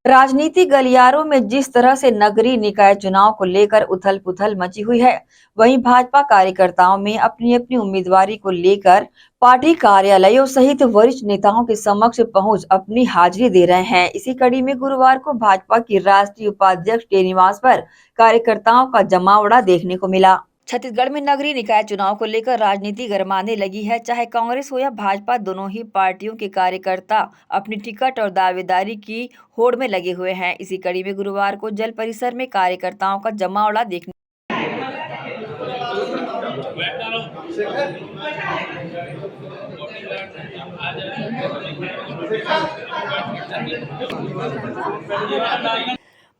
राजनीतिक गलियारों में जिस तरह से नगरीय निकाय चुनाव को लेकर उथल-पुथल मची हुई है, वहीं भाजपा कार्यकर्ताओं में अपनी-अपनी उम्मीदवारी को लेकर पार्टी कार्यालयों सहित वरिष्ठ नेताओं के समक्ष पहुंच अपनी हाजिरी दे रहे हैं। इसी कड़ी में गुरुवार को भाजपा की राष्ट्रीय उपाध्यक्ष के निवास पर कार्यकर्ताओं का जमावड़ा देखने को मिला। छत्तीसगढ़ में नगरीय निकाय चुनाव को लेकर राजनीति गरमाने लगी है। चाहे कांग्रेस हो या भाजपा, दोनों ही पार्टियों के कार्यकर्ता अपनी टिकट और दावेदारी की होड़ में लगे हुए हैं। इसी कड़ी में गुरुवार को जल परिसर में कार्यकर्ताओं का जमावड़ा देखने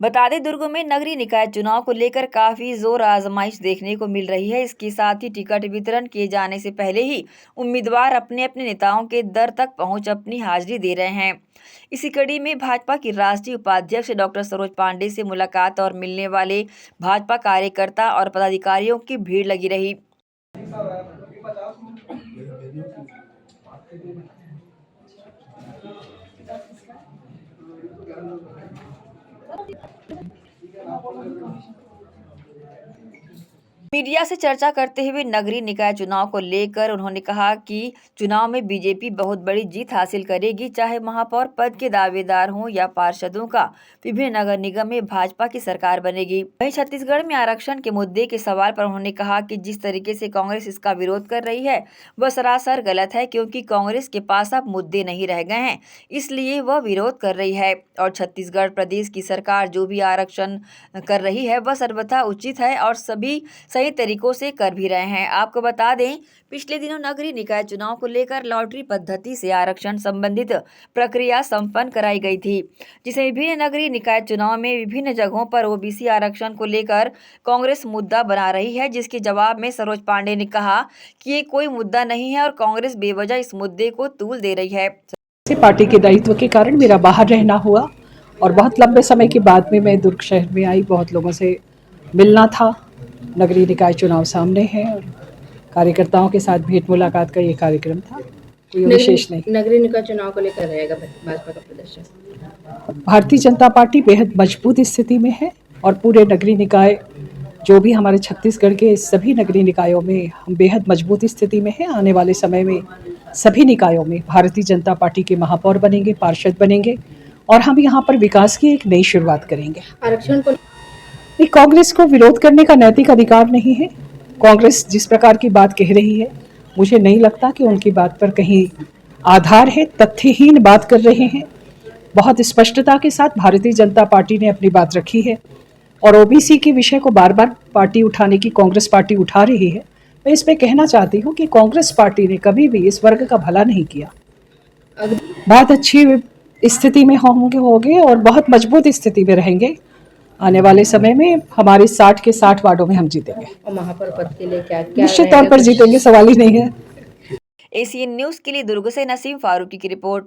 बता दें, दुर्ग में नगरीय निकाय चुनाव को लेकर काफी जोर आजमाइश देखने को मिल रही है। इसके साथ ही टिकट वितरण किए जाने से पहले ही उम्मीदवार अपने अपने नेताओं के दर तक पहुंच अपनी हाजिरी दे रहे हैं। इसी कड़ी में भाजपा की राष्ट्रीय उपाध्यक्ष डॉक्टर सरोज पांडे से मुलाकात और मिलने वाले भाजपा कार्यकर्ता और पदाधिकारियों की भीड़ लगी रही। मीडिया से चर्चा करते हुए नगरीय निकाय चुनाव को लेकर उन्होंने कहा कि चुनाव में बीजेपी बहुत बड़ी जीत हासिल करेगी, चाहे महापौर पद के दावेदार हों या पार्षदों का विभिन्न नगर निगम में भाजपा की सरकार बनेगी। वहीं छत्तीसगढ़ में आरक्षण के मुद्दे के सवाल पर उन्होंने कहा कि जिस तरीके से कांग्रेस इसका विरोध कर रही है वह सरासर गलत है, क्योंकि कांग्रेस के पास अब मुद्दे नहीं रह गए हैं, इसलिए वह विरोध कर रही है। और छत्तीसगढ़ प्रदेश की सरकार जो भी आरक्षण कर रही है वह सर्वथा उचित है और सभी सही तरीकों से कर भी रहे हैं। आपको बता दें, पिछले दिनों नगरीय निकाय चुनाव को लेकर लॉटरी पद्धति से आरक्षण संबंधित प्रक्रिया संपन्न कराई गई थी, जिसे विभिन्न नगरीय निकाय चुनाव में विभिन्न जगहों पर ओबीसी आरक्षण को लेकर कांग्रेस मुद्दा बना रही है, जिसके जवाब में सरोज पांडे ने कहा कि ये कोई मुद्दा नहीं है और कांग्रेस बेवजह इस मुद्दे को तूल दे रही है। पार्टी के दायित्व के कारण मेरा बाहर रहना हुआ और बहुत लंबे समय के बाद में मैं दुर्ग शहर में आई। बहुत लोगों से मिलना था। नगरीय निकाय चुनाव सामने है और कार्यकर्ताओं के साथ भेंट मुलाकात का ये कार्यक्रम था, कोई विशेष नहीं। नगरीय निकाय चुनाव को लेकर रहेगा भाजपा का प्रदर्शन। भारतीय जनता पार्टी बेहद मजबूत स्थिति में है और पूरे नगरीय निकाय जो भी हमारे छत्तीसगढ़ के सभी नगरीय निकायों में हम बेहद मजबूत स्थिति में हैं। आने वाले समय में सभी निकायों में भारतीय जनता पार्टी के महापौर बनेंगे, पार्षद बनेंगे और हम यहाँ पर विकास की एक नई शुरुआत करेंगे। आरक्षण को कांग्रेस को विरोध करने का नैतिक अधिकार नहीं है। कांग्रेस जिस प्रकार की बात कह रही है, मुझे नहीं लगता कि उनकी बात पर कहीं आधार है। तथ्यहीन बात कर रहे हैं। बहुत स्पष्टता के साथ भारतीय जनता पार्टी ने अपनी बात रखी है और ओबीसी के विषय को बार बार पार्टी उठाने की कांग्रेस पार्टी उठा रही है। मैं इस पे कहना चाहती हूँ कि कांग्रेस पार्टी ने कभी भी इस वर्ग का भला नहीं किया। बहुत अच्छी स्थिति में होंगे और बहुत मजबूत स्थिति में रहेंगे। आने वाले समय में हमारे 60 के 60 वार्डों में हम जीतेंगे और महापौर पद के लिए क्या निश्चित तौर पर जीतेंगे, सवाल ही नहीं है। एसीएन न्यूज के लिए दुर्ग से नसीम फारूकी की रिपोर्ट।